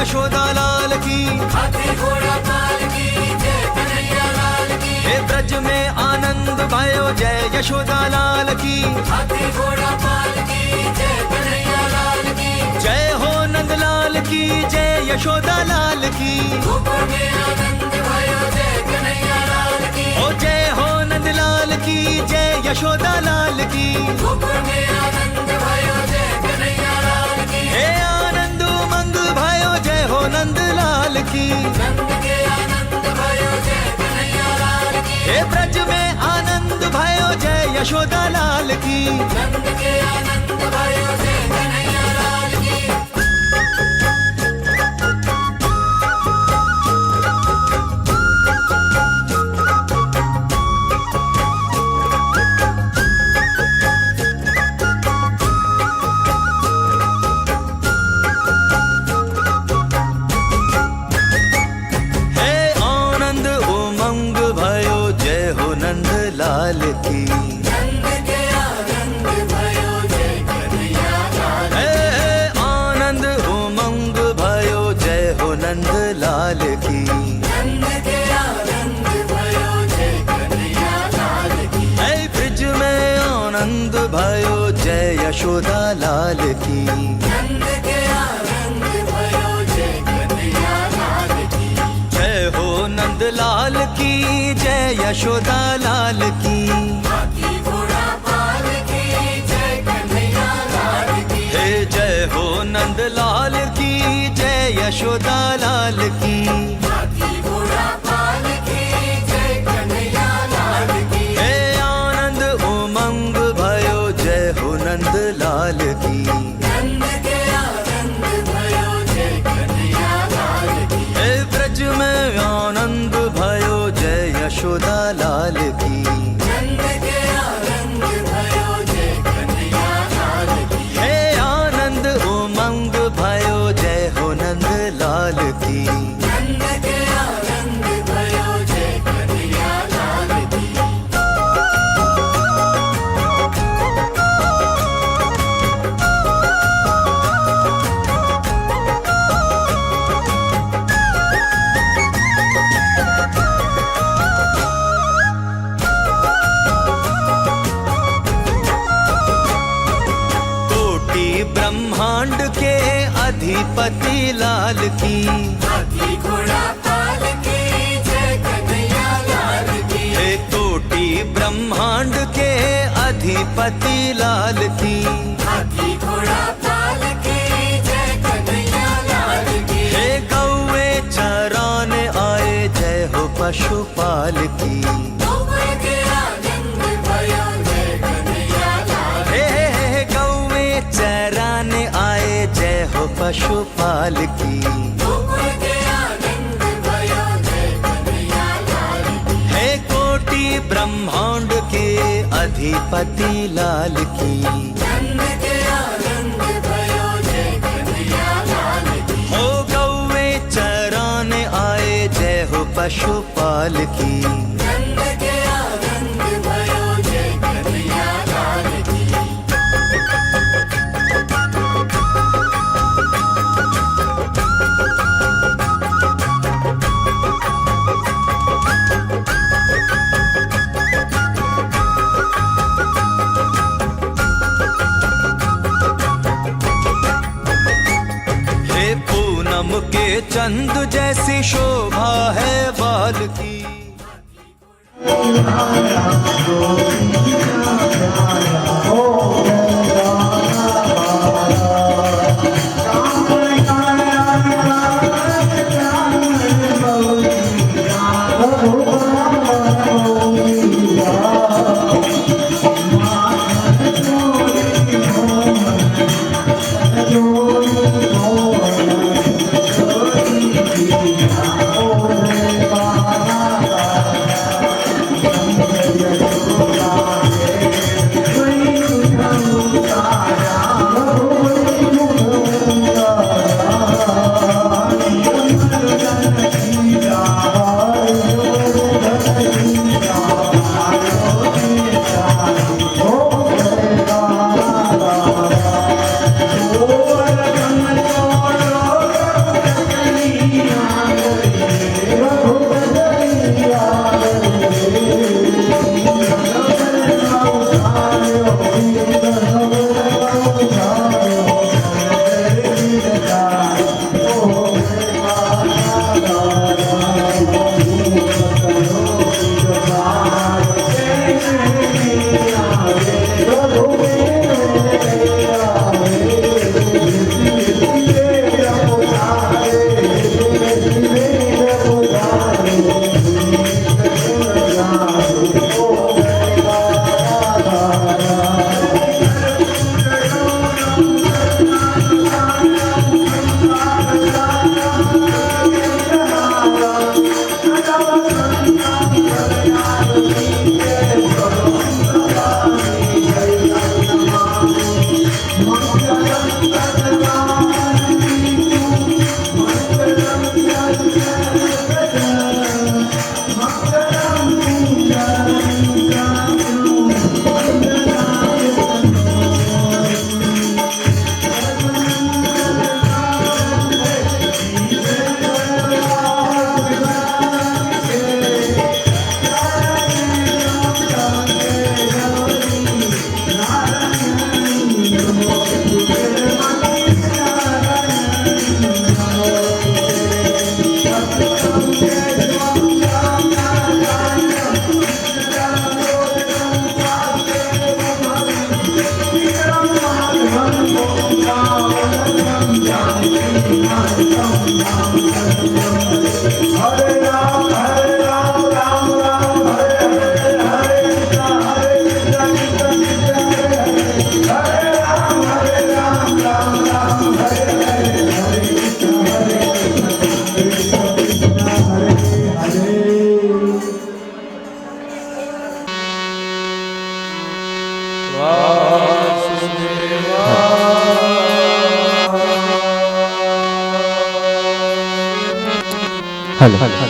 यशोदा लाल की, हाथी घोड़ा पाल की जय कन्हैया लाल की। हे ब्रज में आनंद भयो जय यशोदा लाल की, हाथी घोड़ा पाल की जय कन्हैया लाल की। जय हो नंद लाल की, जय यशोदा लाल की, गोकुल में आनंद भयो जय कन्हैया लाल की। ओ जय हो नंद लाल की, जय यशोदा लाल की, गोकुल में आनंद भयो जय कन्हैया लाल की। हे आनंद उमंग भयो जय हो नंद लाल की, नंद के आनंद भयो जय कन्हैया लाल की। हे ब्रज में आनंद भयो जय यशोदा लाल की। नंद के आनंद भयो जय कन्हैया लाल की। हे आनंद उमंग भयो जय हो नंद लाल की, नंद के आनंद भयो जय कन्हैया लाल। हे आनंद उमंग भयो जय हो नंद लाल की, नंद के आनंद भयो जय कन्हैया लाल की। हे ब्रज में आनंद भयो जय यशोदा लाल की, नंद के आनंद भयो जय कन्हैया लाल की। जय हो नंद लाल की, जय यशोदा लाल की, हाथी घोड़ा पाल की जय कन्हैया लाल की। हे जय हो नंद लाल की, जय यशोदा लाल की, हाथी घोड़ा पाल की जय कन्हैया लाल की। हे आनंद उमंग भयो जय हो नंद लाल की, नंद के आनंद भयो जय कन्हैया लाल की। हे ब्रज में आनंद भयो जय यशोदा लाल की, नंद के आनंद भयो जय कन्हैया लाल की। हे आनंद उमंग भयो जय हो नंद लाल की। नंद के आनंद भयो जय कन्हैया लाल की। कोटि ब्रह्मांड के अधिपति लाल की, हाथी घोड़ा पाल की जय कन्हैया लाल की। हे कोटि ब्रह्मांड के अधिपति लाल की, हाथी घोड़ा पाल की जय कन्हैया लाल की। हे कौवे चराने आए जय हो पशुपाल की, गोकुल के आनंद भयो जय कन्हैया लाल की। हे कौवे चराने आए जय हो पशुपाल की, गोकुल के आनंद भयो जय कन्हैया लाल की। हे कोटि ब्रह्मांड के अधिपति लाल की, नंद के आनंद भयो जय कन्हैया लाल की। हो कौवे चराने आए जय हो पशुपाल की, नंद के आनंद भयो जय कन्हैया लाल की। हे पूनम के चंद जैसी शोभा है बाल की, હલો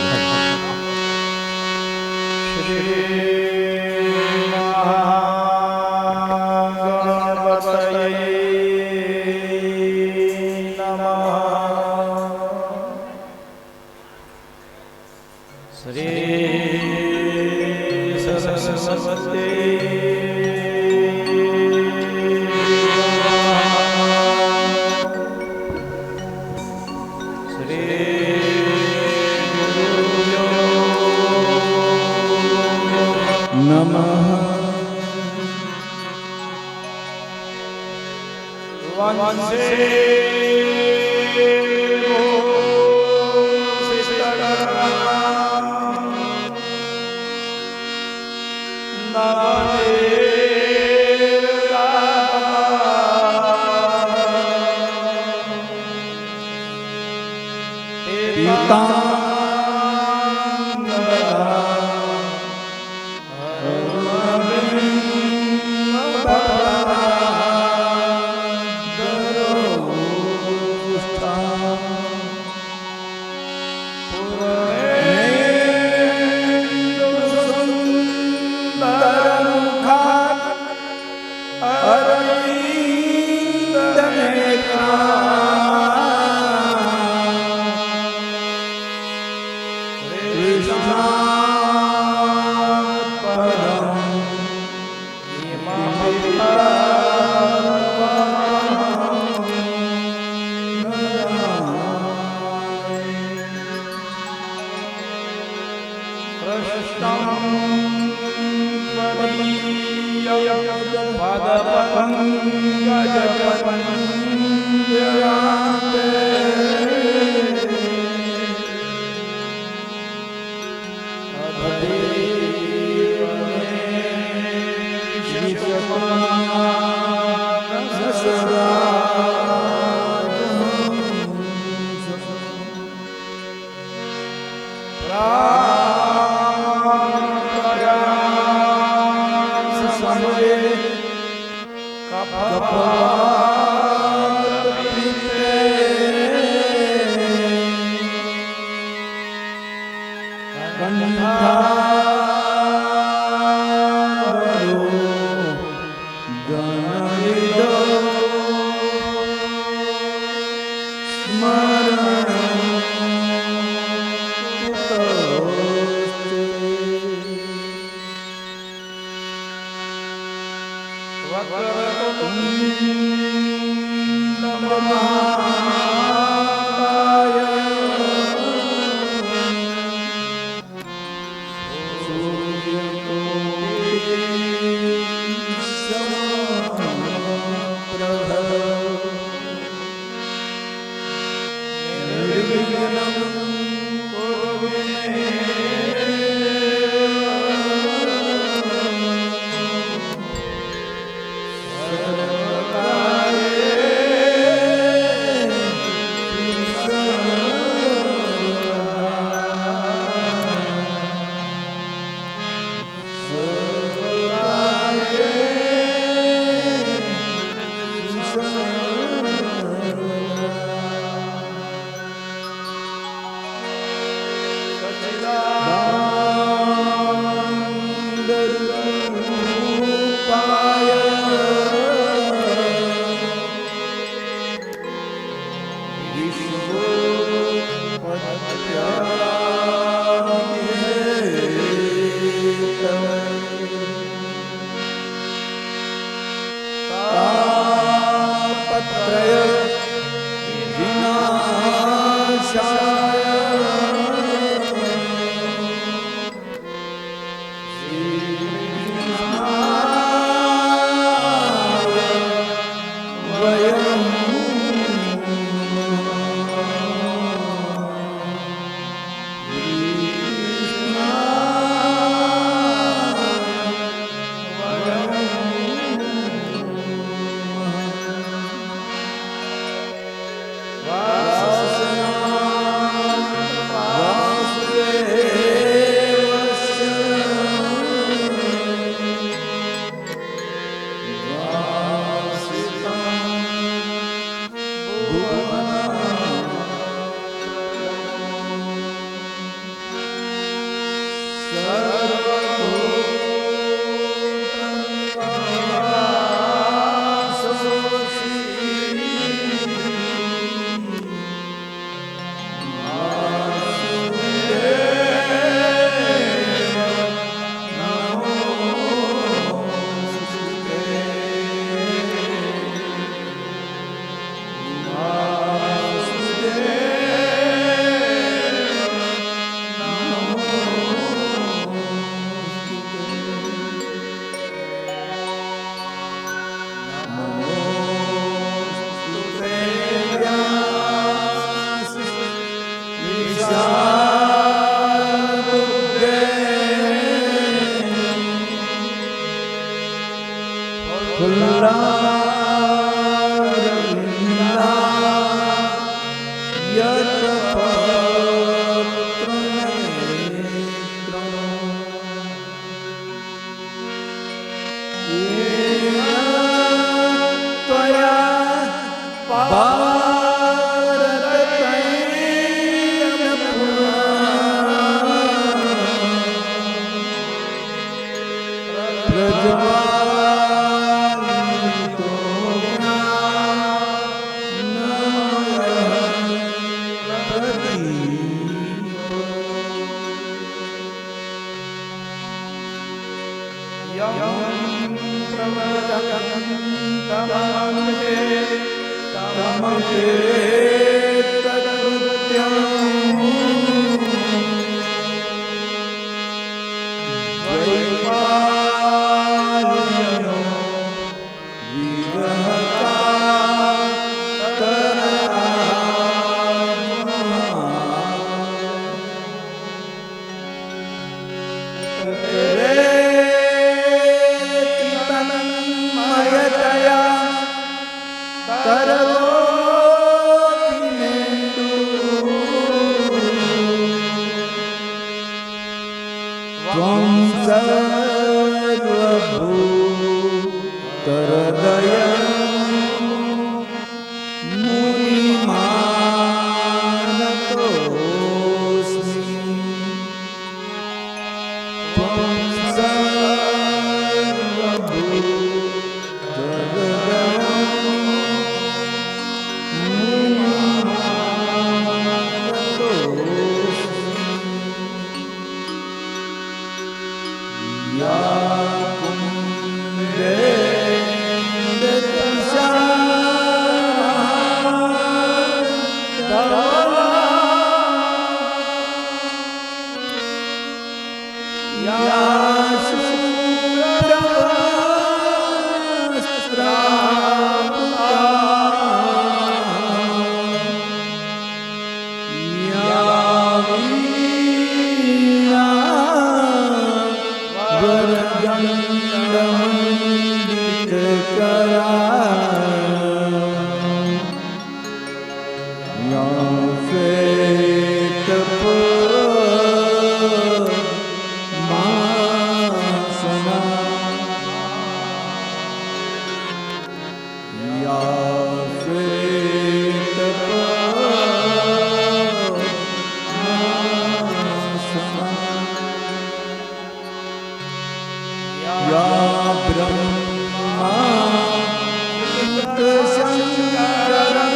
શંકરં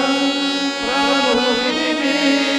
પ્રભુ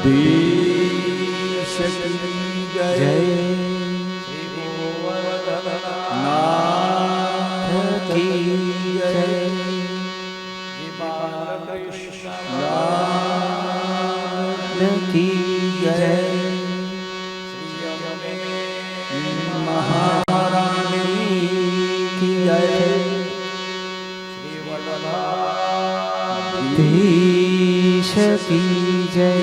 જગદીશ કી જય નાથ કી જય નાથ કી જય મહારાણી કી જય દેશ કી જય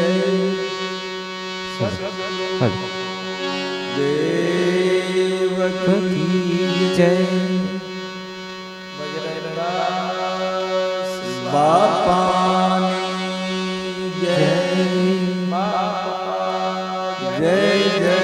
દેવ કી જય બાપાની જય જય જય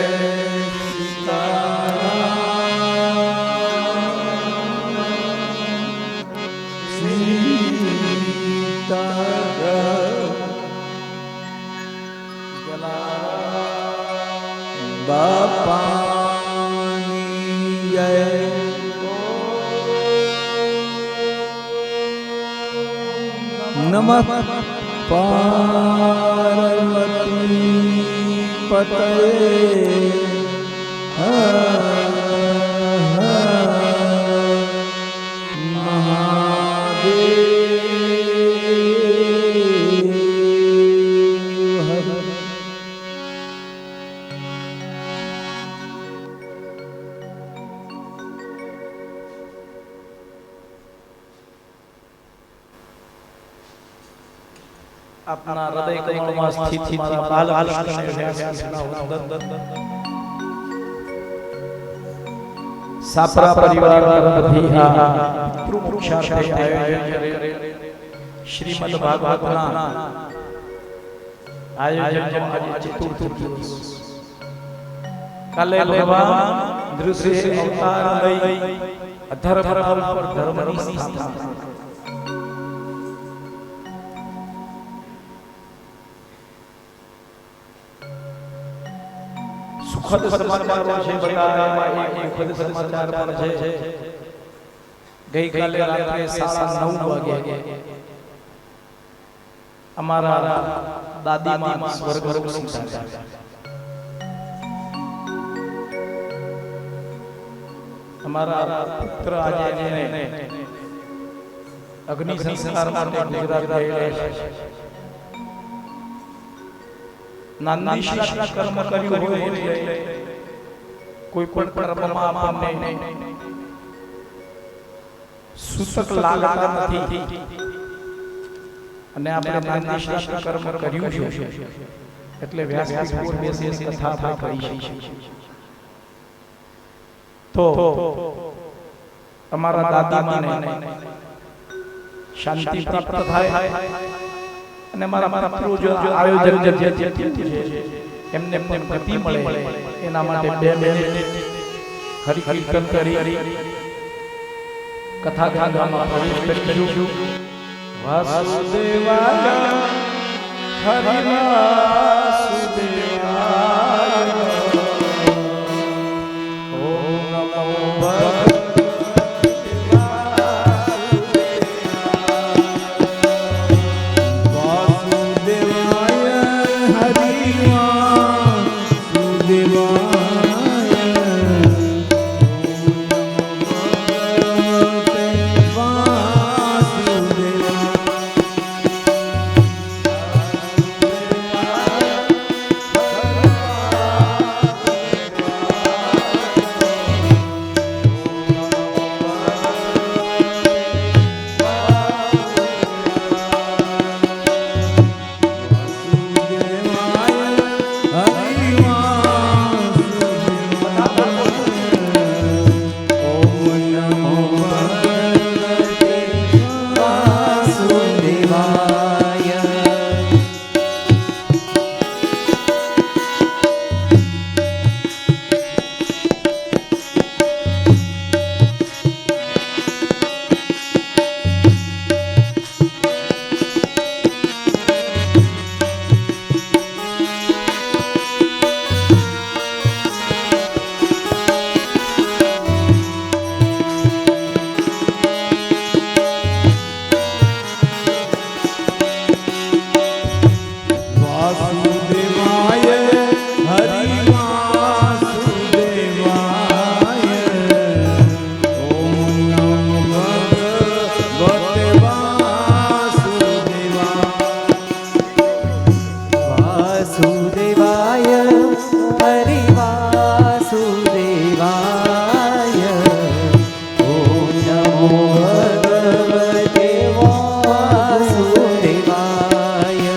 બાપાની જય નમઃ પાર્વતી પતયે अपना हृदय कमल में स्थित मारा बालकृष्ण ने सापरा परिवार बधी आ पितृमोक्षार्थे आयोजन श्रीमद् भागवतना आयोजन आज चतुर्थ दिवस काले भगवान दृश्य अवतार लई अधर्म पर धर्मनी स्थापना सुखद समाचार છે બતાવ્યા એક સુખદ સમાચાર પણ છે ગઈકાલે રાત્રે 9:30 વાગે અમારા દાદીમાં સ્વર્ગલોક સિંધાયા અમારા પુત્ર આજે જેને અગ્નિ સંસ્કાર માટે ગુજરાત ગયેલા છે નાની શિષ્ટ કર્મ કર્યું હોય એટલે કોઈ પણ કર્મમાં આપણને સૂતક લાગતા નથી અને આપણે નાની શિષ્ટ કર્મ કર્યું છે એટલે વ્યાસપીઠ પર બેસીને કથા આપણે કરી છે તો અમારા દાદીમાને શાંતિ પ્રાપ્ત થાય અને મારા પૂર્વજો આયોજન જે એમને પણ ગતિ મળે એના માટે 2 મિનિટ હરિ કીર્તન કરી કથા ગાવામાં પ્રવેશ કર્યો વાસુદેવાય હરિ વાસુદેવાય ઓમ નમો ભગવતે વાસુદેવાય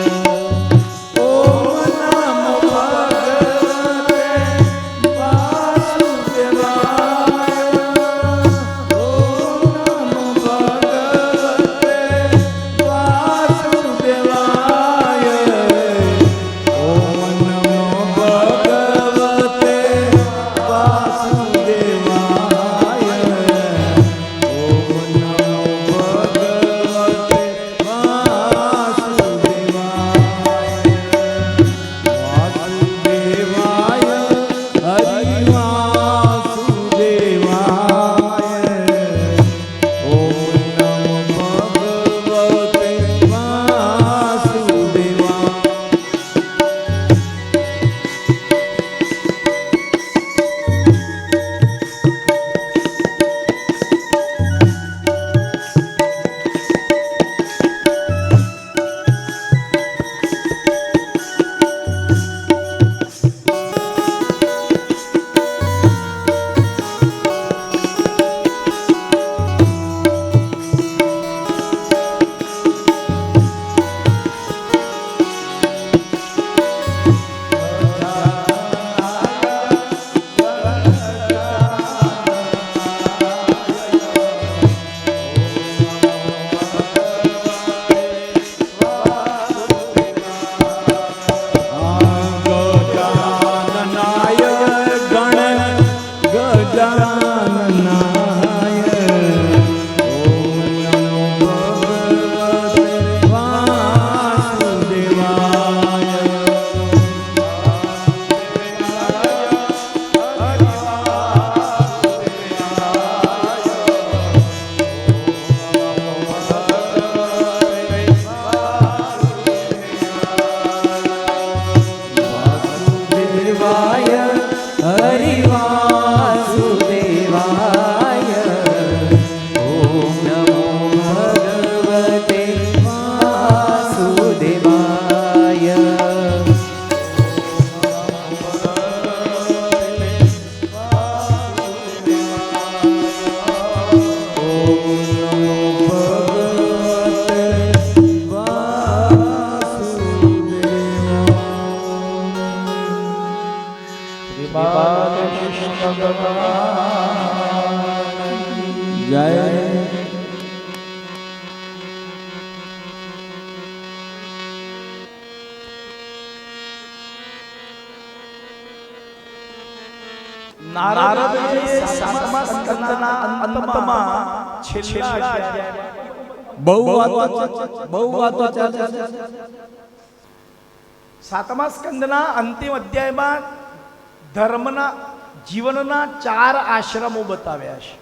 નારદજીએ સાતમા સ્કંદના અંતમાં છેલ્લા બહુ વાતો ચાલે. સાતમા સ્કંદના અંતિમ અધ્યાયમાં ધર્મના જીવનના 4 આશ્રમો બતાવ્યા છે.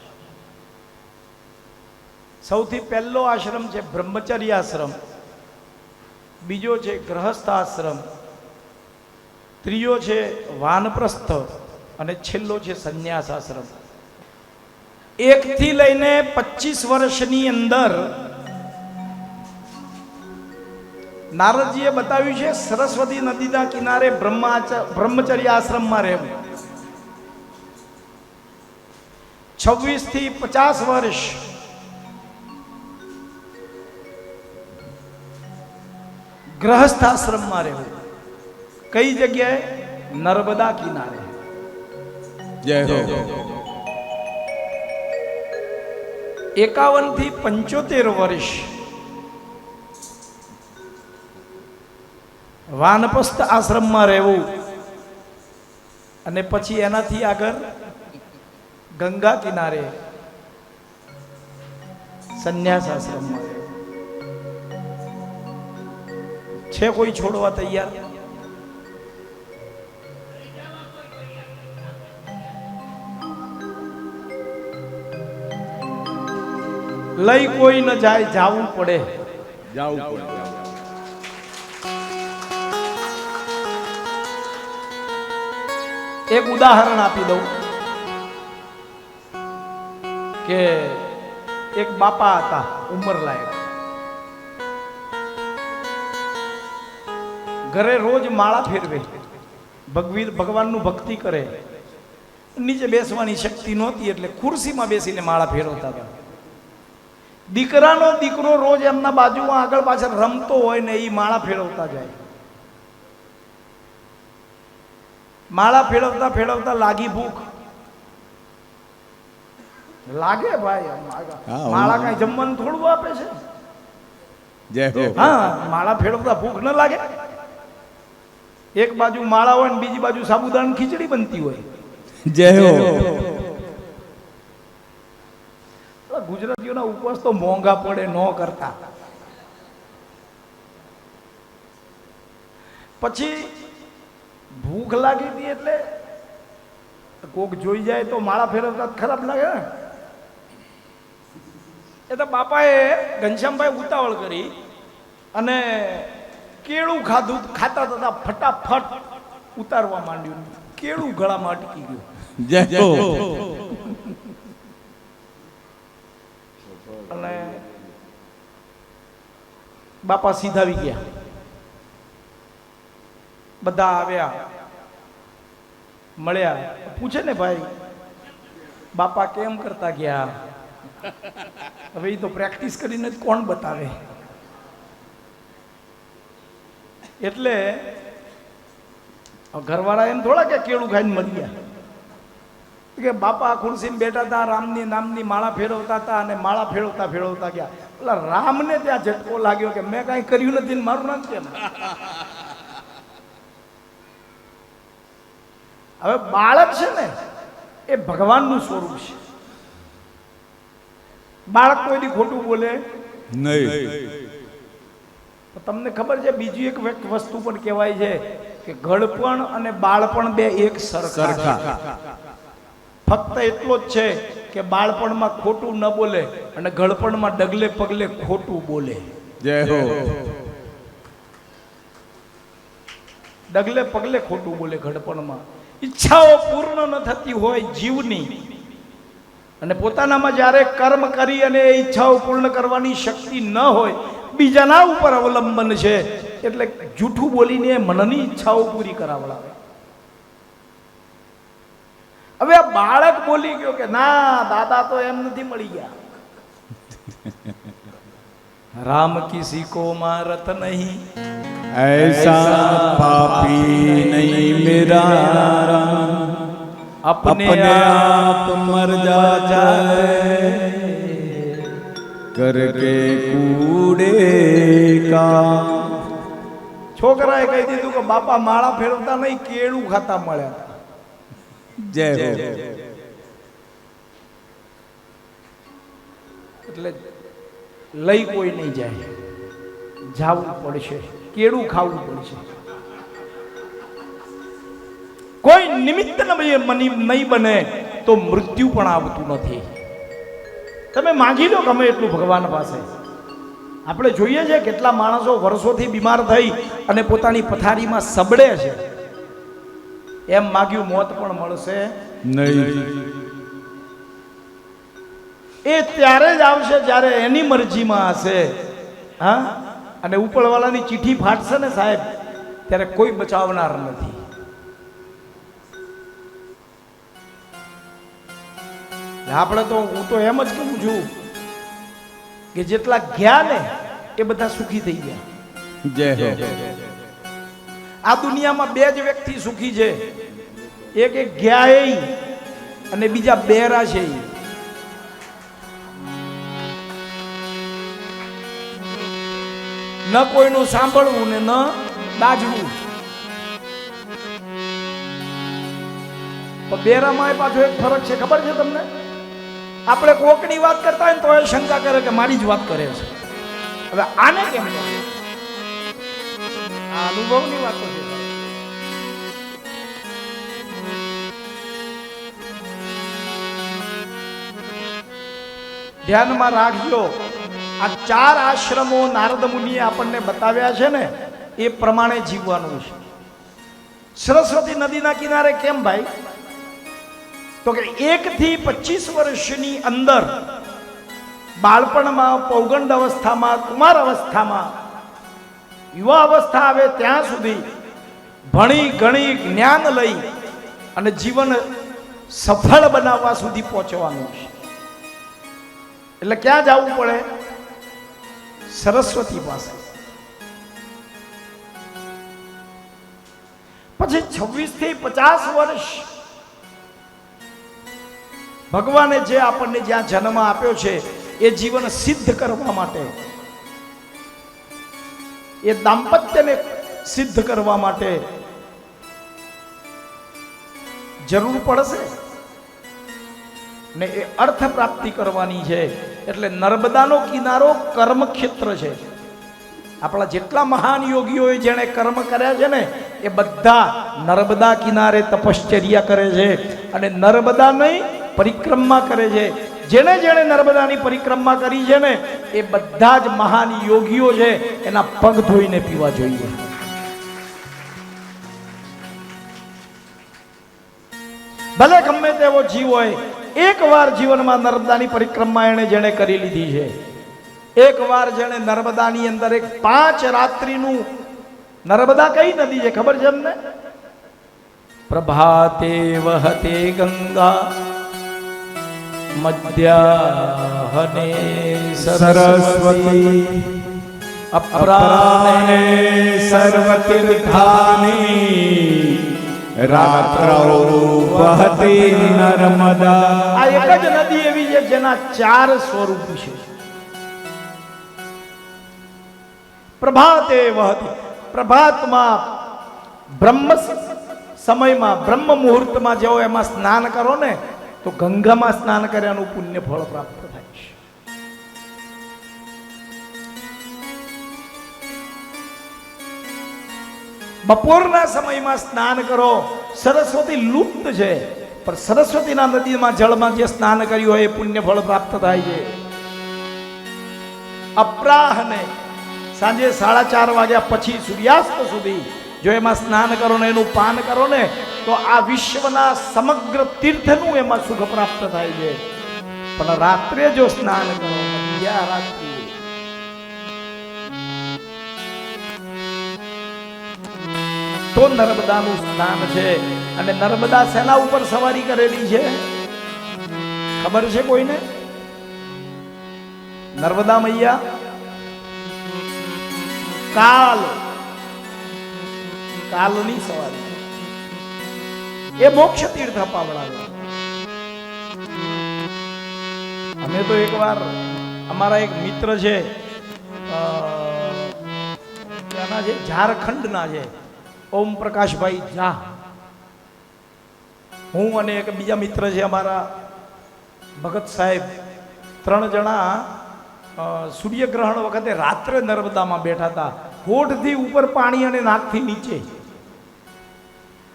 સૌથી પહેલો આશ્રમ છે બ્રહ્મચર્ય આશ્રમ, બીજો છે ગૃહસ્થ આશ્રમ, ત્રીજો છે વાનપ્રસ્થ અને છેલ્લો છે સંન્યાસ આશ્રમ. 1 થી લઈને 25 વર્ષની અંદર નારદજીએ બતાવ્યું છે સરસ્વતી નદીના કિનારે બ્રહ્મચર્ય આશ્રમમાં રહેવું. 26 થી 50 વર્ષ ગૃહસ્થ આશ્રમમાં રહેવું. કઈ જગ્યાએ? નર્મદા કિનારે. જય હો. 51 થી 75 વર્ષ વાનપ્રસ્થ આશ્રમમાં રહેવું અને પછી એનાથી આગળ ગંગા કિનારે સંન્યાસ આશ્રમમાં રહેવું. છે કોઈ છોડવા તૈયાર? લઈ કોઈ ન જાય, જાવું પડે. જાવું પડે. એક ઉદાહરણ આપી દઉં કે એક બાપા હતા ઉંમર લાયક, ઘરે રોજ માળા ફેરવે, ભગવાનનું ભક્તિ કરે. નીચે બેસવાની શક્તિ નહોતી એટલે ખુરશીમાં બેસીને માળા ફેરવતા હતા. દીકરાનો દીકરો રોજ એમના બાજુમાં આગળ પાછળ રમતો હોય ને એ માળા ફેરવતા જાય. માળા ફેરવતા ફેરવતા લાગી ભૂખ. લાગે ભાઈ, માળા કઈ જમવાનું થોડું આપે છે? જય હો. હા, માળા ફેરવતા ભૂખ ન લાગે? એક બાજુ માળા હોય ને બીજી બાજુ સાબુદાણાની ખીચડી બનતી હોય. જય હો. ગુજરાતીઓના ઉપવાસ તો મોંઘા પડે ન કરતા. પછી ભૂખ લાગી હતી એટલે કોક જોઈ જાય તો માળા ફેરવતા ખરાબ લાગે ને. એ તો બાપાએ ઘનશ્યામભાઈ ઉતાવળ કરી અને કેળું ખાધું. ખાતા થતા ફટાફટ ઉતારવા માંડ્યું. કેળું ગળામાં અટકી ગયું. જય હો. અને બાપા સીધાવી ગયા. બધા આવ્યા, મળ્યા. પૂછે ને ભાઈ બાપા કેમ કરતા ગયા? હવે એ તો પ્રેક્ટિસ કરીને જ કોણ બતાવે. એટલે ઘરવાળા એમ થોડા કે કેળું ખાઈને મરી ગયા. કે બાપા ખુરશીમાં બેઠા હતા, રામની નામની માળા ફેરવતા હતા અને માળા ફેરવતા ફેરવતા ગયા. એટલે રામને ત્યાં ઝટકો લાગ્યો કે મેં કાંઈ કર્યું નથી ને મારું નામ કેમ? હવે બાળક છે ને એ ભગવાનનું સ્વરૂપ છે. બાળક કોઈ દી ખોટું બોલે નહીં. તમને ખબર છે બીજી એક વસ્તુ પણ કહેવાય છે કે ઘડપણ અને બાળપણ બે એક સરખા. ફક્ત એટલો જ છે કે બાળપણમાં ખોટું ન બોલે અને ઘડપણમાં ડગલે પગલે ખોટું બોલે. જય હો. ડગલે પગલે ખોટું બોલે ઘડપણમાં. ઈચ્છાઓ પૂર્ણ ન થતી હોય જીવની, અને પોતાનામાં જ્યારે કર્મ કરી અને એ ઈચ્છાઓ પૂર્ણ કરવાની શક્તિ ન હોય, બીજાના ઉપર અવલંબન છે એટલે જૂઠું બોલીને મનની ઈચ્છાઓ પૂરી કરાવડાવે. હવે આ બાળક બોલી ગયો કે ના દાદા તો એમ નથી મળી ગયા. રામ કિસી કો મારત નહીં, ऐसा पापी नहीं मेरा अपने आप मर जाए करके कूड़े का. છોકરાએ કહી દીધું કે બાપા માળા ફેરવતા નહીં, કેળું ખાતા મળ્યા. जय हो. એટલે લઈ કોઈ નહીં જાય, જાવું પડશે, કેળું ખાવું પડશે. કોઈ નિમિત્ત નહીં બને તો મૃત્યુ પણ આવતું નથી. તમે માંગી લો ગમે એટલું ભગવાન પાસે. આપણે જોઈએ છે કેટલા માણસો વર્ષોથી બીમાર થઈ અને પોતાની પથારીમાં સબડે છે. એમ માગ્યું મોત પણ મળશે नहीं. એ ત્યારે જ આવશે જ્યારે એની મરજીમાં હશે. હા, અને ઉપરવાળાની ચિઠ્ઠી ફાટશે ને સાહેબ, ત્યારે કોઈ બચાવનાર નથી. આપણે તો હું તો એમ જ કહું છું કે જેટલા ગયા ને એ બધા સુખી થઈ ગયા. जय हो. આ દુનિયામાં બે જ વ્યક્તિ સુખી છે, એક ગયા એ અને બીજા બેરા છે. ન કોઈનું સાંભળવું ને ન દાજવું. બેરામાં પાછો એક ફરક છે, ખબર છે તમને? આપણે કોકની વાત કરતા હોય ને તો એ શંકા કરે કે મારી જ વાત કરે છે. હવે આને કેમ? આ અનુભવની વાતો છે. ધ્યાનમાં રાખજો, આ 4 આશ્રમો નારદ મુનિએ આપણને બતાવ્યા છે ને એ પ્રમાણે જીવવાનું છે. સરસ્વતી નદીના કિનારે કેમ ભાઈ? તો કે 1 થી 25 વર્ષની અંદર બાળપણમાં, પૌગંડ અવસ્થામાં, કુમાર અવસ્થામાં, યુવા અવસ્થા આવે ત્યાં સુધી ભણી ગણી જ્ઞાન લઈ અને જીવન સફળ બનાવવા સુધી પહોંચવાનું છે. એટલે ક્યાં જવું પડે? સરસ્વતી પાસે. પછી 26 થી 50 વર્ષ ભગવાને જે આપણને જ્યાં જન્મ આપ્યો છે એ જીવન સિદ્ધ કરવા માટે, એ દાંપત્યને સિદ્ધ કરવા માટે જરૂર પડશે ને એ અર્થ પ્રાપ્તિ કરવાની છે. એટલે નર્મદાનો કિનારો કર્મક્ષેત્ર છે. આપણા જેટલા મહાન યોગીઓએ જેણે કર્મ કર્યા છે ને એ બધા નર્મદા કિનારે તપશ્ચર્યા કરે છે અને નર્મદાની પરિક્રમા કરે છે. જેણે જેણે નર્મદાની પરિક્રમા કરી છે ને એ બધા જ મહાન યોગીઓ છે. એના પગ ધોઈને પીવા જોઈએ. ભલે ગમે તેવો જીવ હોય, એકવાર જીવનમાં નર્મદાની પરિક્રમા એને જેણે કરી લીધી છે, એકવાર જેણે નર્મદાની અંદર એક 5 રાત્રિનું, નર્મદા કઈ નદી છે ખબર છે અમને? પ્રભાતે વહતે ગંગા મધ્યાહને સરસ્વતી અપરાહ્ને સર્વતીર્થાની રાત્રૌ વહતી નર્મદા. આ એક જ નદી એવી છે જેના 4 સ્વરૂપ છે. પ્રભાતે વહતી, પ્રભાતમાં બ્રહ્મ સમયમાં બ્રહ્મ મુહૂર્તમાં જેવો એમાં સ્નાન કરો ને તો ગંગામાં સ્નાન કર્યાનું પુણ્ય ફળ પ્રાપ્ત થાય છે. બપોરના સમયમાં સ્નાન કરો. સરસ્વતી લુપ્ત છે પણ સરસ્વતીના નદીમાં જળમાં જે સ્નાન કર્યું હોય એ પુણ્ય ફળ પ્રાપ્ત થાય છે. અપરાહને સાંજે 4:30 વાગ્યા પછી સૂર્યાસ્ત સુધી જો એમાં સ્નાન કરો ને એનું પાન કરો ને તો આ વિશ્વના સમગ્ર તીર્થનું એમાં સુખ પ્રાપ્ત થાય છે. પણ રાત્રે જો સ્નાન કરો મધ્યરાત્રિ તો નર્મદાનું સ્નાન છે. અને નર્મદા સેના ઉપર સવારી કરેલી છે ખબર છે કોઈને? નર્મદા મૈયા કાલની સવારી એ મોક્ષ તીર્થ અપાવડાવે. અમે તો એકવાર અમારા એક મિત્ર છે ત્યાંના છે ઝારખંડના છે, ઓમ પ્રકાશભાઈ ઝા, હું અને એક બીજા મિત્ર છે અમારા ભગત સાહેબ, 3 જણા સૂર્યગ્રહણ વખતે રાત્રે નર્મદામાં બેઠા હતા. હોઠથી ઉપર પાણી અને નાકથી નીચે.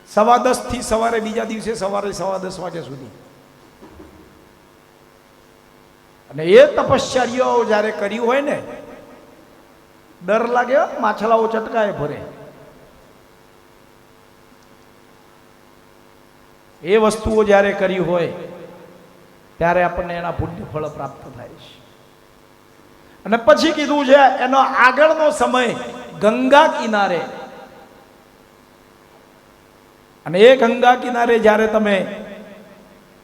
10:15 થી સવારે બીજા દિવસે સવારે 10:15 વાગ્યા સુધી. અને એ તપશ્ચર્યાઓ જ્યારે કર્યું હોય ને ડર લાગે, માછલાઓ ચટકાએ ભરે. એ વસ્તુઓ જ્યારે કરી હોય ત્યારે આપણને એના પુણ્ય ફળ પ્રાપ્ત થાય છે. અને પછી કીધું છે એનો આગળનો સમય ગંગા કિનારે. અને એ ગંગા કિનારે જ્યારે તમે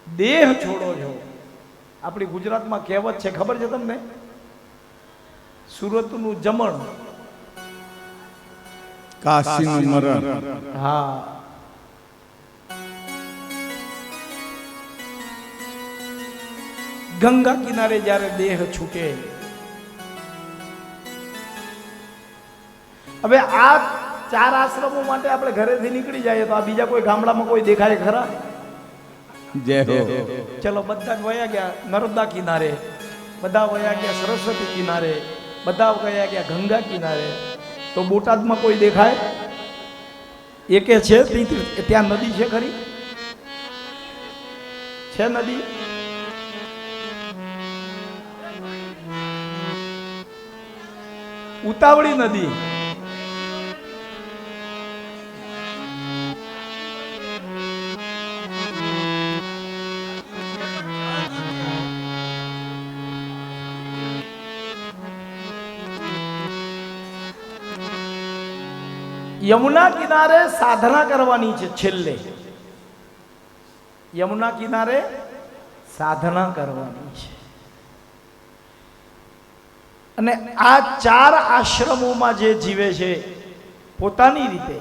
દેહ છોડો છો, આપણી ગુજરાતમાં કહેવત છે ખબર છે તમને? સુરતનું જમણ, કાશીનું મરણ. હા, ગંગા કિનારે જ્યારે દેહ છૂટે. હવે આ 4 આશ્રમો માટે આપણે ઘરેથી નીકળી જઈએ તો આ બીજા કોઈ ગામડામાં કોઈ દેખાય ખરા? જય હો. ચલો બધા વયા ગયા નર્મદા કિનારે, બધા વયા ગયા સરસ્વતી કિનારે, બધા વયા ગયા ગંગા કિનારે. તો બોટાદમાં કોઈ દેખાય? એકે છે ત્યાં નદી છે ખરી? છે નદી? ઉતાવળી નદી. યમુના કિનારે સાધના કરવાની છે. છેલ્લે યમુના કિનારે સાધના કરવાની છે. અને આ 4 આશ્રમોમાં જે જીવે છે પોતાની રીતે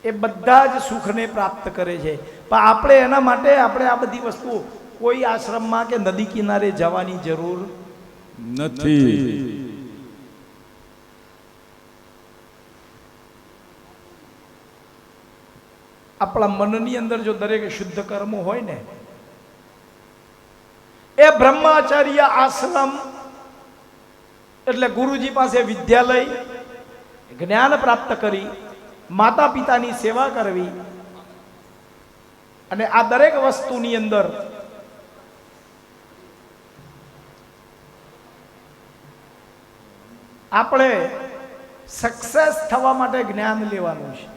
એ બધા જ સુખને પ્રાપ્ત કરે છે, પણ આપણે એના માટે આપણે આ બધી વસ્તુઓ કોઈ આશ્રમમાં કે નદી કિનારે જવાની જરૂર નથી. આપણા મનની અંદર જો દરેક શુદ્ધ કર્મો હોય ને, એ બ્રહ્મચર્ય આશ્રમ એટલે ગુરુજી પાસે વિદ્યાલય, જ્ઞાન પ્રાપ્ત કરી, માતા પિતાની સેવા કરવી, અને આ દરેક વસ્તુની અંદર આપણે સક્સેસ થવા માટે જ્ઞાન લેવાનું છે.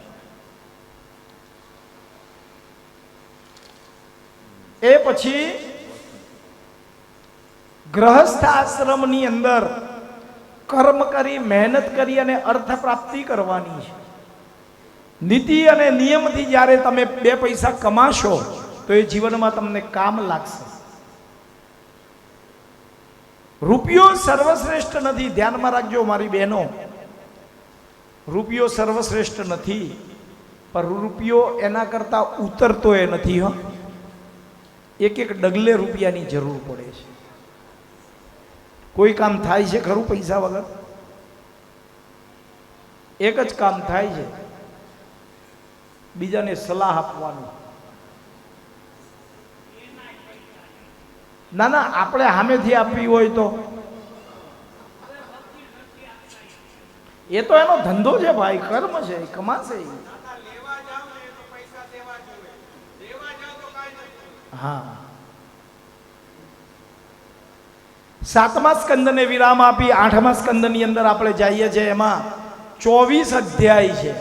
એ પછી ગૃહસ્થ આશ્રમની અંદર કર્મ કરી, મહેનત કરી અને અર્થ પ્રાપ્તિ કરવાની છે. નીતિ અને નિયમથી જ્યારે તમે 2 પૈસા કમાશો તો એ જીવનમાં તમને કામ લાગશે. રૂપિયો સર્વશ્રેષ્ઠ નથી, ધ્યાનમાં રાખજો મારી બહેનો, રૂપિયો સર્વશ્રેષ્ઠ નથી, પણ રૂપિયો એના કરતા ઉતરતો એ નથી. એક ડગલે રૂપિયાની જરૂર પડે છે. કોઈ કામ થાય છે ખરું પૈસા વગર? એક જ કામ થાય છે, બીજાને સલાહ આપવાનું. ના ના, આપણે સામેથી આપવી હોય તો એ તો એનો ધંધો છે ભાઈ, કર્મ છે, કમાશે. હા, 7મા સ્કંદને વિરામ આપી 8મા સ્કંદની અંદર આપણે જઈએ છીએ. એમાં 24 અધ્યાય છે.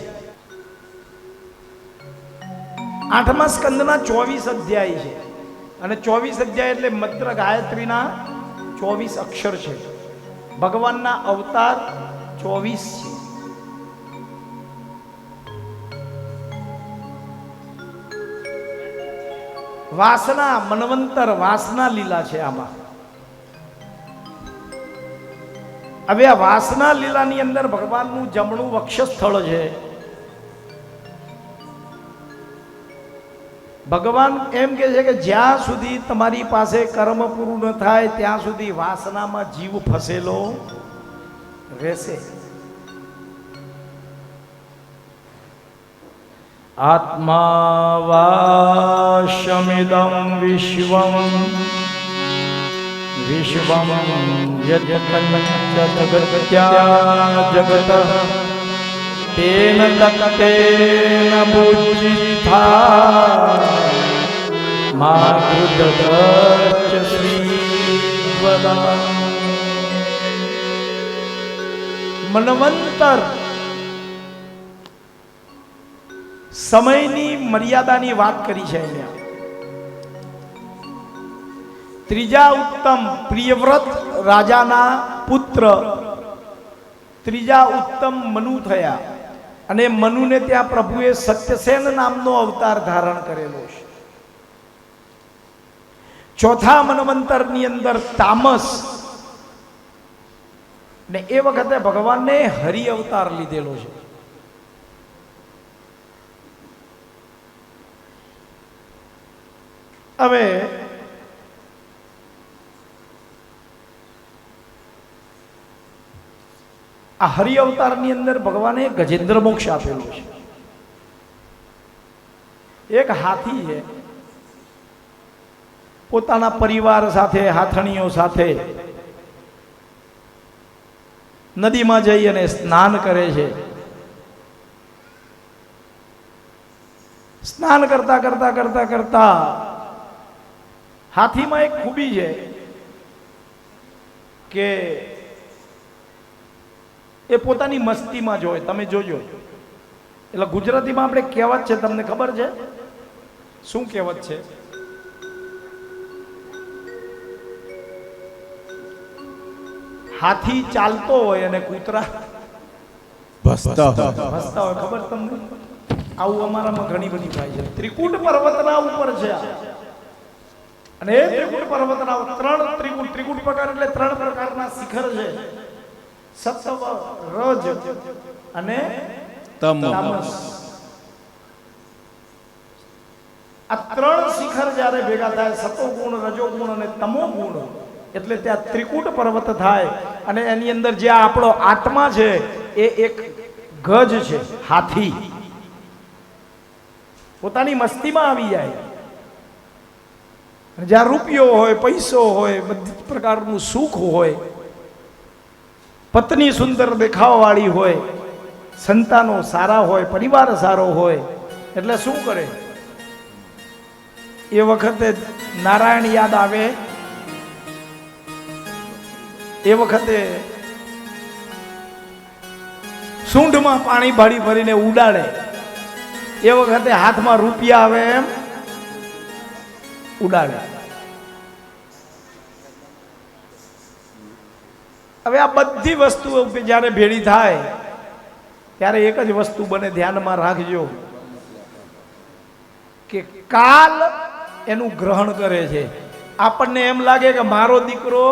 8મા સ્કંદના 24 અધ્યાય છે, અને 24 અધ્યાય એટલે મંત્ર ગાયત્રીના 24 અક્ષર છે. ભગવાનના અવતાર 24 છે. વાસના, મનવંતર વાસના લીલા છે આમાં. હવે આ વાસના લીલાની અંદર ભગવાનનું જમણું વક્ષસ્થળ છે. ભગવાન એમ કહે છે કે જ્યાં સુધી તમારી પાસે કર્મ પૂરું ન થાય ત્યાં સુધી વાસનામાં જીવ ફસેલો રહેશે. આત્મા વાશમિદં વિશ્વમ વિશ્વમ યત્કંચ જગત તેન તત્તેન પૂજિતા માગૃદચ્ચ શ્રીવદા. મનવંતર સમયની મર્યાદાની વાત કરી છે અહીંયા. ત્રીજા ઉત્તમ પ્રિયવ્રત રાજાના પુત્ર ત્રીજા ઉત્તમ મનુ થયા, અને મનુને ત્યાં પ્રભુએ સત્યસેન નામનો અવતાર ધારણ કરેલો છે. ચોથા મન્વંતરની અંદર તામસ, ને એ વખતે ભગવાનને હરિ અવતાર લીધેલો છે. હવે આ હરિ અવતારની અંદર ભગવાને ગજેન્દ્ર મોક્ષ આપેલો છે. એક હાથી છે, પોતાના પરિવાર સાથે, હાથણીઓ સાથે નદીમાં જઈ અને સ્નાન કરે છે. સ્નાન કરતા કરતા કરતા કરતા હાથીમાં એક ખૂબી છે કે એ પોતાની મસ્તીમાં જ હોય. તમે જોજો, એટલે ગુજરાતીમાં આપણે કહેવત છે, તમને ખબર છે શું કહેવત છે? હાથી ચાલતો હોય અને કૂતરા ભસતા ભસતા હોય. ખબર તમને? આવું અમારામાં ઘણી બધી થાય છે. ત્રિકૂટ પર્વતના ઉપર છે. અને એ ત્રિકૂટ પર્વતના 3 ત્રિકૂટ, ત્રિકૂટ પ્રકાર એટલે 3 પ્રકારના શિખર છે, સત્વ, રજ અને તામસ. આ 3 શિખર જ્યારે ભેગા થાય, સતોગુણ, રજોગુણ અને તમોગુણ, એટલે ત્યાં ત્રિકૂટ પર્વત થાય. અને એની અંદર જે આપણો આત્મા છે એ એક ગજ છે, હાથી. પોતાની મસ્તીમાં આવી જાય. જ્યાં રૂપિયો હોય, પૈસો હોય, બધી પ્રકારનું સુખ હોય, પત્ની સુંદર દેખાવવાળી હોય, સંતાનો સારા હોય, પરિવાર સારો હોય, એટલે શું કરે? એ વખતે નારાયણ યાદ આવે, એ વખતે સૂંઢમાં પાણી ભરી ભરીને ઉડાડે, એ વખતે હાથમાં રૂપિયા આવે એમ ઉડાડે. હવે આ બધી વસ્તુઓ જ્યારે ભેળી થાય ત્યારે એક જ વસ્તુ બને, ધ્યાનમાં રાખજો કે કાલ એનું ગ્રહણ કરે છે. આપણને એમ લાગે કે મારો દીકરો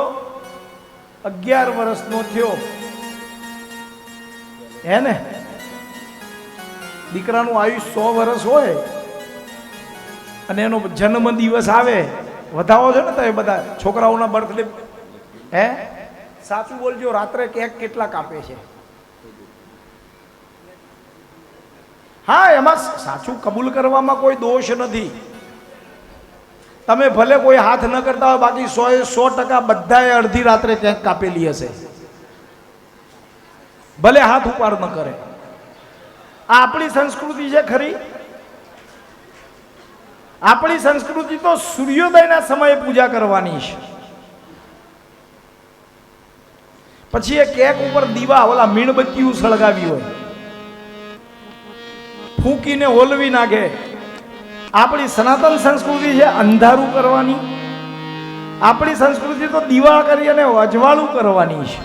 11 વર્ષનો થયો, હે ને? દીકરાનું આયુષ 100 વર્ષ હોય અને એનો જન્મ દિવસ આવે, વધાવો છો ને તમે બધા છોકરાઓના બર્થડે, હે? સાચું બોલજો, રાત્રે કેક કેટલા કાપે છે? હા, એમાં સાચું કબૂલ કરવામાં કોઈ દોષ નથી. તમે ભલે કોઈ હાથ ન કરતા હોય, બાકી 100% બધાએ અડધી રાત્રે કેક કાપેલી હશે, ભલે હાથ ઉપાડ ન કરે. આ આપણી સંસ્કૃતિ છે ખરી? આપણી સંસ્કૃતિ તો સૂર્યોદયના સમયે પૂજા કરવાની છે. પછી એ કેક ઉપર દીવા, ઓલા મીણબત્તીઓ સળગાવી હોય, ફૂંકીને હોલવી નાખે. આપણી સનાતન સંસ્કૃતિ છે અંધારું કરવાની. આપણી સંસ્કૃતિ તો દીવા કરી અને અજવાળું કરવાની છે.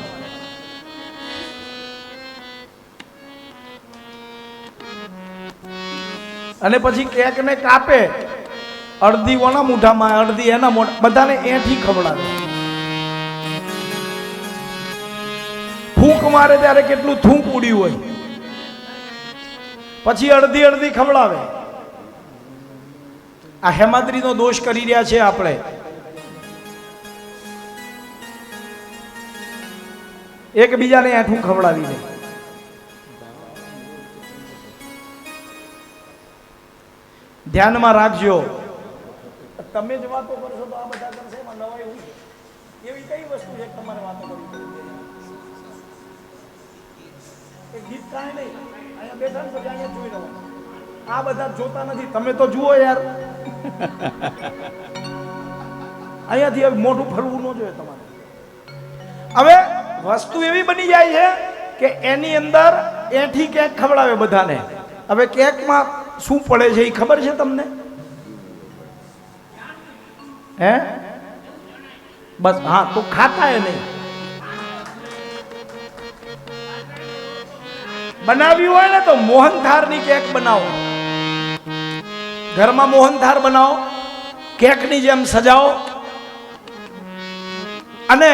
અને પછી કેક ને કાપે, અડધી ઓના મોઢામાં, અડધી એના મોઢા, બધાને એથી ખવડાવે. ફૂંક મારે ત્યારે કેટલું થૂંક ઉડ્યું હોય, પછી અડધી અડધી ખવડાવે. આ હેમાદ્રીનો દોષ કરી રહ્યા છે આપણે. એકબીજાને એઠું ખવડાવી દે. ધ્યાનમાં રાખજો, તમે જ વાતો કરશો તો આ બધા કરશે, એમાં નવાઈ હું છે? એવી કઈ વસ્તુ છે તમારે વાતો કરવી? એ ગીત કાંઈ નહીં, અહીંયા બેઠા ને તો અહીંયા જોઈ રહો. આ બધા જોતા નથી, તમે તો જુઓ યાર. અહીંયાથી હવે મોઢું ફરવું ન જોઈએ તમારે. હવે વસ્તુ એવી બની જાય છે કે એની અંદર એઠી કેક ખવડાવે બધાને. હવે કેકમાં શું પડે છે એ ખબર છે તમને? હે? બસ, હા, તો ખાતા એ નહીં. બનાવી હોય ને તો મોહનથાળ ની કેક બનાવો, ઘરમાં મોહનથાળ બનાવો, કેક ની જેમ સજાવો, અને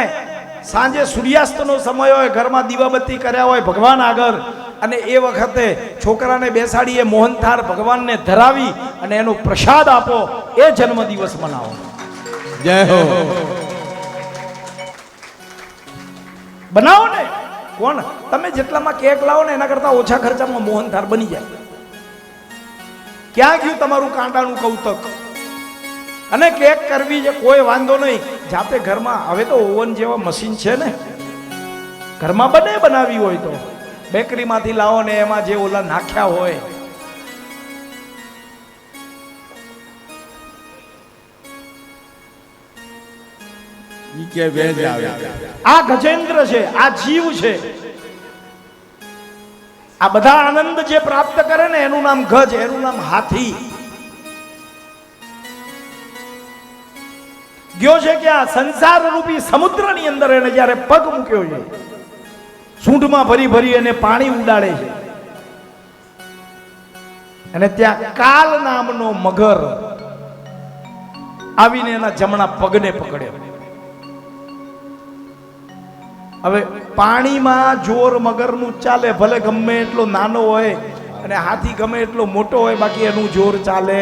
સાંજે સૂર્યાસ્તનો સમય હોય, ઘરમાં દીવાબત્તી કર્યા હોય ભગવાન આગળ, અને એ વખતે છોકરાને બેસાડીએ મોહનથાળ ભગવાનને ધરાવી અને એનો પ્રસાદ આપો, એ જન્મદિવસ મનાવો. જય હો. બનાવો ને. કોણ? તમે જેટલામાં કેક લાવો ને એના કરતા ઓછા ખર્ચામાં મોહનથાળ બની જાય. ક્યાં ગયું તમારું કાંટાનું કૌતક? અને કેક કરવી છે કોઈ વાંધો નહીં, જાતે ઘરમાં. હવે તો ઓવન જેવા મશીન છે ને, ઘરમાં બનાવી હોય તો બેકરીમાંથી લાવો ને એમાં જે ઓલા નાખ્યા હોય. આ ગજેન્દ્ર છે, આ જીવ છે. આ બધા આનંદ જે પ્રાપ્ત કરે ને એનું નામ ગજ, એનું નામ હાથી. ગયો છે કે આ સંસાર રૂપી સમુદ્રની અંદર એને જ્યારે પગ મૂક્યો છે, સૂંઢમાં ભરી ભરી અને પાણી ઉડાડે છે, અને ત્યાં કાલ નામનો મગર, આવીને એના જમણા પગને પકડ્યો. હવે પાણીમાં જોર મગરનું ચાલે, ભલે ગમે એટલો નાનો હોય અને હાથી ગમે એટલો મોટો હોય, બાકી એનું જોર ચાલે.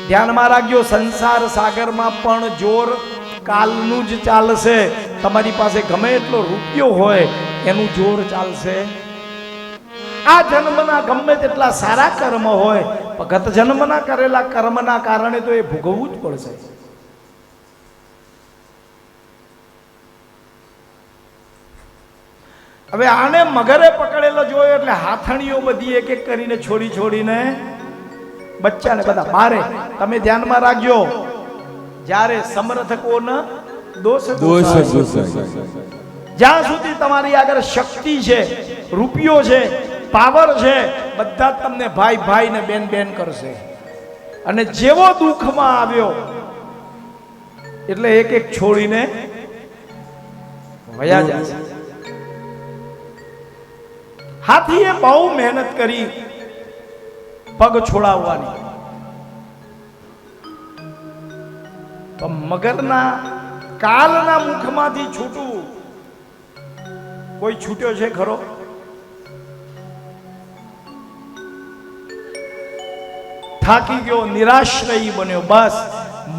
ધ્યાનમાં રાખજો, સંસાર સાગરમાં પણ જોર કાલનું જ ચાલશે. તમારી પાસે ગમે એટલો રૂપિયો હોય એનું જોર ચાલશે. આ જન્મના ગમે તેટલા સારા કર્મ હોય, પણ ગત જન્મના કરેલા કર્મના કારણે તો એ ભોગવવું જ પડશે. હવે આને મગરે પકડેલો જોયો એટલે હાથણીઓ બધી એક એક કરીને છોડીને બચ્ચાને બધા મારે. તમે ધ્યાનમાં રાખજો, જ્યારે સમર્થકોના દોષ જ્યાં સુધી તમારી આગળ શક્તિ છે, રૂપિયો છે, પાવર છે, બધા જ તમને ભાઈ ભાઈ ને બેન બેન કરશે. અને જેવો દુઃખમાં આવ્યો એટલે એક એક છોડીને વયા જશે. હાથીએ બહુ મહેનત કરી પગ છોડાવવાની, પણ મગરના કાલના મુખમાંથી છૂટવું કોઈ છૂટ્યો છે ખરો? થાકી ગયો, નિરાશ્રયી બન્યો, બસ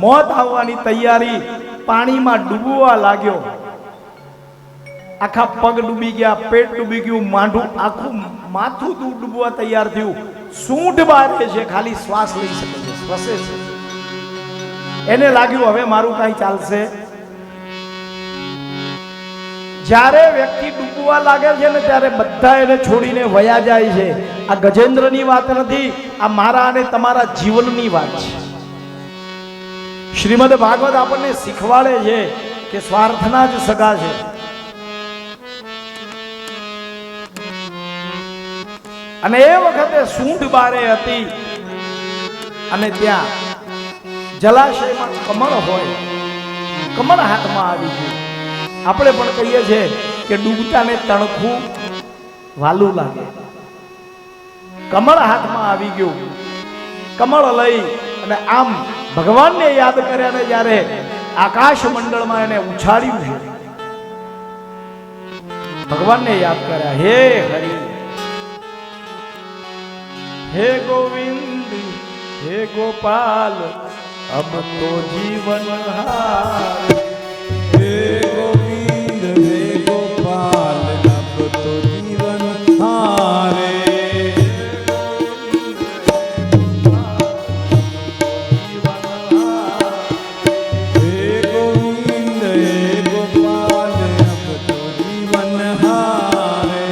મોત આવવાની તૈયારી, પાણીમાં ડૂબવા લાગ્યો. આખા પગ ડૂબી ગયા, પેટ ડૂબી ગયું, માંડું આખું માથું ડૂબવા તૈયાર થયું. સૂંઢ બારે છે, ખાલી શ્વાસ લઈ શકે છે, શ્વસે છે. એને લાગ્યું હવે મારું કઈ ચાલશે. જ્યારે વ્યક્તિ ડૂબવા લાગે છે ને ત્યારે બધા એને છોડીને વયા જાય છે. આ ગજેન્દ્રની વાત નથી, આ મારા અને તમારા જીવનની વાત છે. શ્રીમદ ભાગવત આપણને શીખવાડે છે કે સ્વાર્થના જ સગા છે. અને એ વખતે સૂંઢ બારે હતી અને ત્યાં જલાશયમાં કમળ હોય, કમળ હાથમાં આવી ગયું. આપણે પણ કહીએ છીએ કે ડૂબતાને તણખું વાલું લાગે. કમળ હાથમાં આવી ગયું, કમળ લઈ અને આમ ભગવાનને યાદ કર્યા ને જ્યારે આકાશ મંડળમાં એને ઉછાળ્યું છે, ભગવાનને યાદ કર્યા, હે હરિ, हे गोविंद, हे गोपाल, अब तो जीवन हार. हे गोविंद हे गोपाल, अब तो जीवन हारे. हे गोविंद हे गोपाल, अब तो जीवन हारे.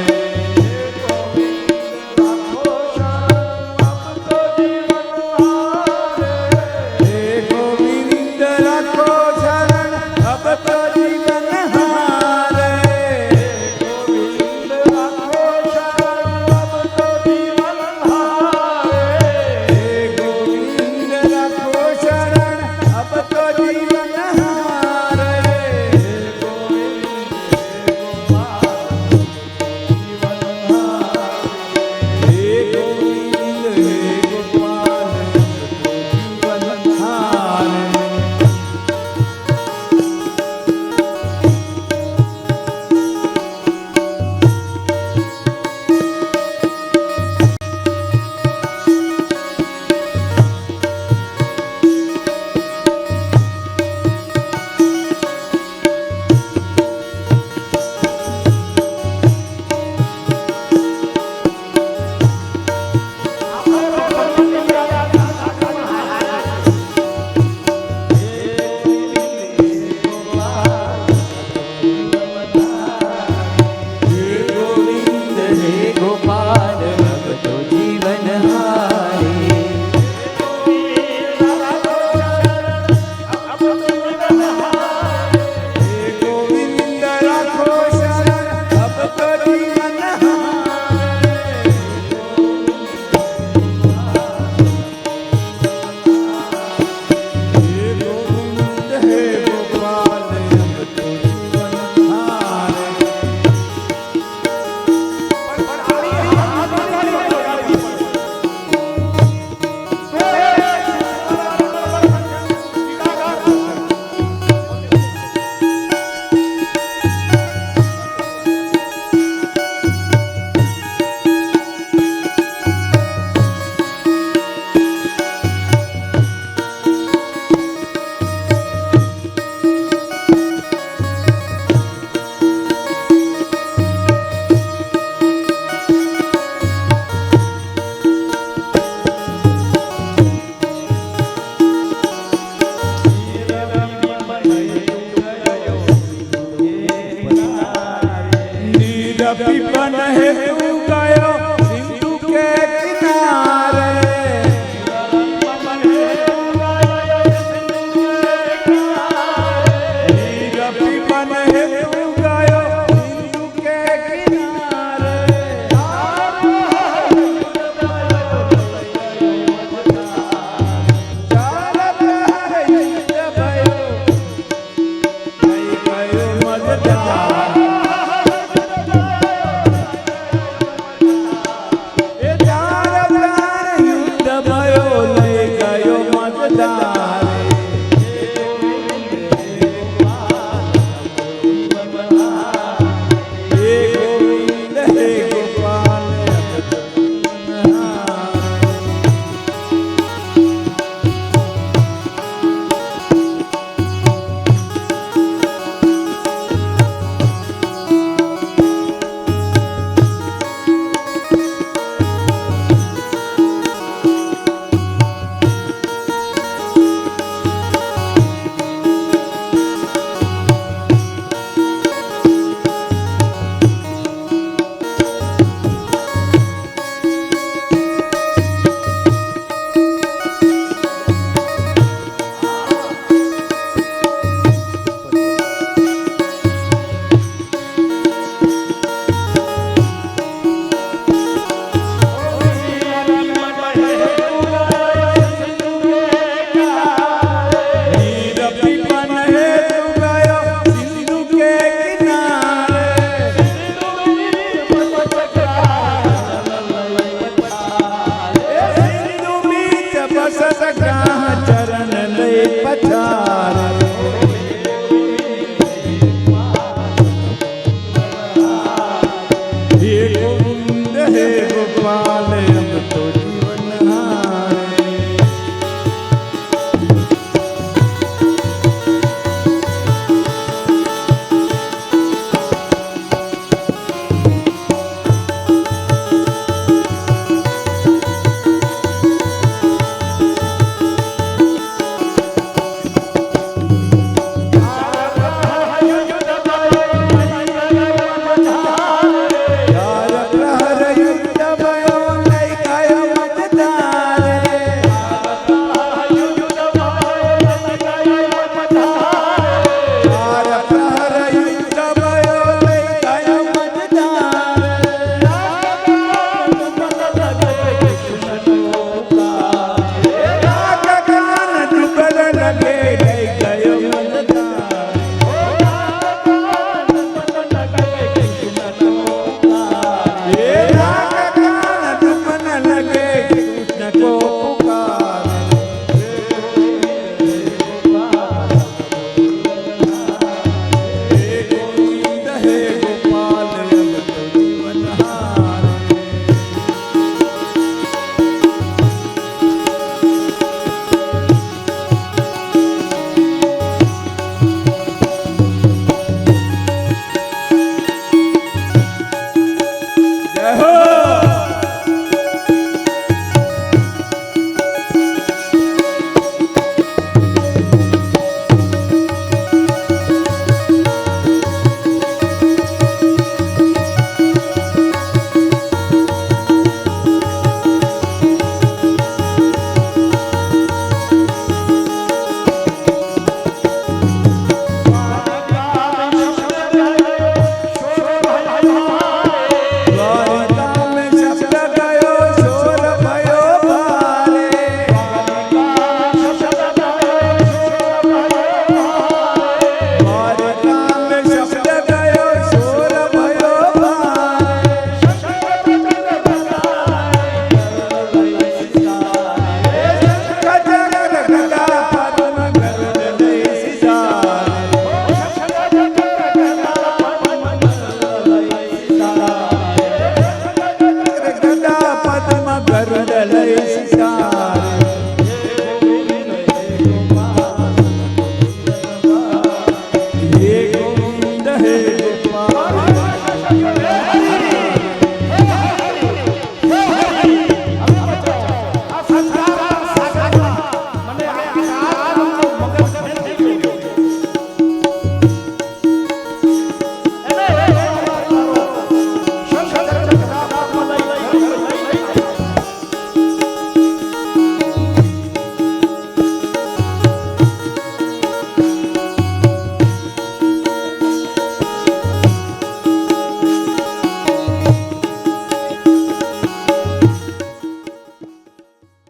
હારે